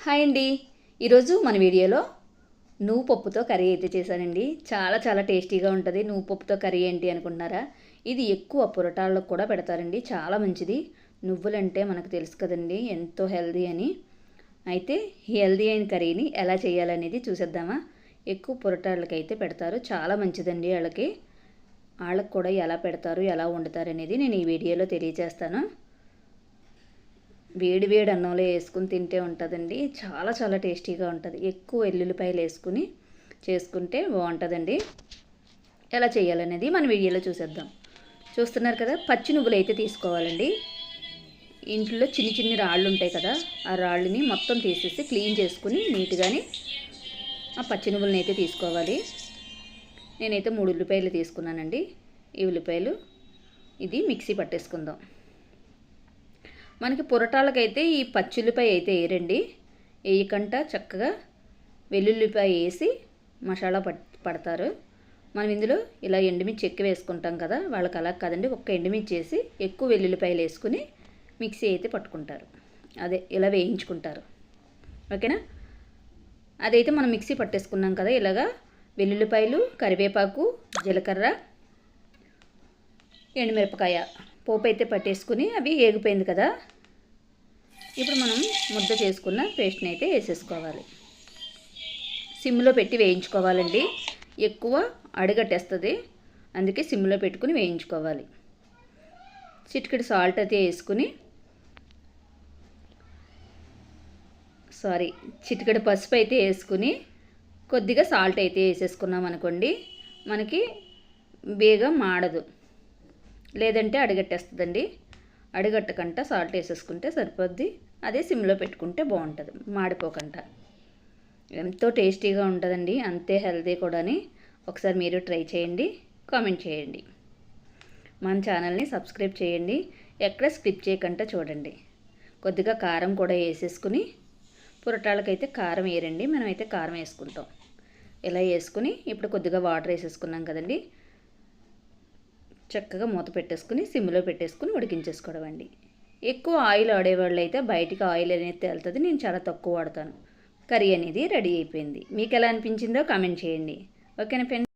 Hi అండి. ఈరోజు మన వీడియోలో నువ్వు పప్పుతో కర్రీ అయితే చేశానండి. చాలా టేస్టీగా ఉంటుంది. నువ్వు పప్పుతో కర్రీ ఏంటి అనుకుంటున్నారా? ఇది ఎక్కువ పురటాళ్ళకు కూడా పెడతారండి. చాలా మంచిది. నువ్వులంటే మనకు తెలుసు కదండి ఎంతో హెల్దీ అని. అయితే హెల్దీ అయిన కర్రీని ఎలా చేయాలనేది చూసేద్దామా? ఎక్కువ పురటాళ్ళకైతే పెడతారు. చాలా మంచిదండి వాళ్ళకి. వాళ్ళకు కూడా ఎలా పెడతారు, ఎలా వండుతారు అనేది నేను ఈ వీడియోలో తెలియజేస్తాను. వేడి వేడి అన్నంలో వేసుకుని తింటే ఉంటుందండి. చాలా టేస్టీగా ఉంటుంది. ఎక్కువ వెల్లుల్లిపాయలు వేసుకుని చేసుకుంటే బాగుంటుందండి. ఎలా చేయాలనేది మన వీడియోలో చూసేద్దాం. చూస్తున్నారు కదా, పచ్చి నువ్వులు అయితే తీసుకోవాలండి. ఇంట్లో చిన్ని రాళ్ళు ఉంటాయి కదా, ఆ రాళ్ళని మొత్తం తీసేసి క్లీన్ చేసుకుని నీట్గాని ఆ పచ్చి నువ్వులని అయితే తీసుకోవాలి. నేనైతే 3 ఉల్లిపాయలు తీసుకున్నానండి. ఈ ఉల్లిపాయలు ఇది మిక్సీ పట్టేసుకుందాం. మనకి పొరటాలకైతే ఈ పచ్చుల్లిపాయ అయితే వేయరండి. వేయకుండా చక్కగా వెల్లుల్లిపాయ వేసి మసాలా పడతారు. మనం ఇందులో ఇలా ఎండుమిర్చి ఎక్కువ వేసుకుంటాం కదా, వాళ్ళకి అలా కాదండి. ఒక్క ఎండుమిర్చి వేసి ఎక్కువ వెల్లుల్లిపాయలు వేసుకుని మిక్సీ అయితే పట్టుకుంటారు. అదే ఇలా వేయించుకుంటారు. ఓకేనా? అదైతే మనం మిక్సీ పట్టేసుకున్నాం కదా. ఇలాగా వెల్లుల్లిపాయలు, కరివేపాకు, జీలకర్ర, ఎండుమిరపకాయ పోపు అయితే పట్టేసుకుని అవి ఏగిపోయింది కదా. ఇప్పుడు మనం ముద్ద చేసుకున్న పేస్ట్ని అయితే వేసేసుకోవాలి. సిమ్లో పెట్టి వేయించుకోవాలండి. ఎక్కువ అడుగట్టేస్తుంది, అందుకే సిమ్లో పెట్టుకుని వేయించుకోవాలి. చిటికెడు సాల్ట్ అయితే వేసుకుని చిటికెడు పసుపు అయితే వేసుకుని కొద్దిగా సాల్ట్ అయితే వేసేసుకున్నాం అనుకోండి, మనకి బేగా మాడదు. లేదంటే అడుగట్టేస్తుందండి. అడుగట్టకుండా సాల్ట్ వేసేసుకుంటే సరిపోద్ది. అదే సిమ్లో పెట్టుకుంటే బాగుంటుంది, మాడిపోకుండా. ఎంతో టేస్టీగా ఉంటుందండి, అంతే హెల్తీ కూడాని. ఒకసారి మీరు ట్రై చేయండి, కామెంట్ చేయండి. మన ఛానల్ని సబ్స్క్రైబ్ చేయండి. ఎక్కడ స్కిప్ చేయకుండా చూడండి. కొద్దిగా కారం కూడా వేసేసుకుని, పురటాలకైతే కారం వేయరండి, మనమైతే కారం వేసుకుంటాం. ఇలా వేసుకుని ఇప్పుడు కొద్దిగా వాటర్ వేసేసుకున్నాం కదండి. చక్కగా మూత పెట్టేసుకుని సిమ్లో పెట్టేసుకుని ఉడికించేసుకోవడం అండి. ఎక్కువ ఆయిల్ ఆడేవాళ్ళు అయితే బయటికి ఆయిల్ అనేది తేలుతుంది. నేను చాలా తక్కువ వాడతాను. కర్రీ అనేది రెడీ అయిపోయింది. మీకు ఎలా అనిపించిందో కామెంట్ చేయండి. ఓకేనా ఫ్రెండ్స్?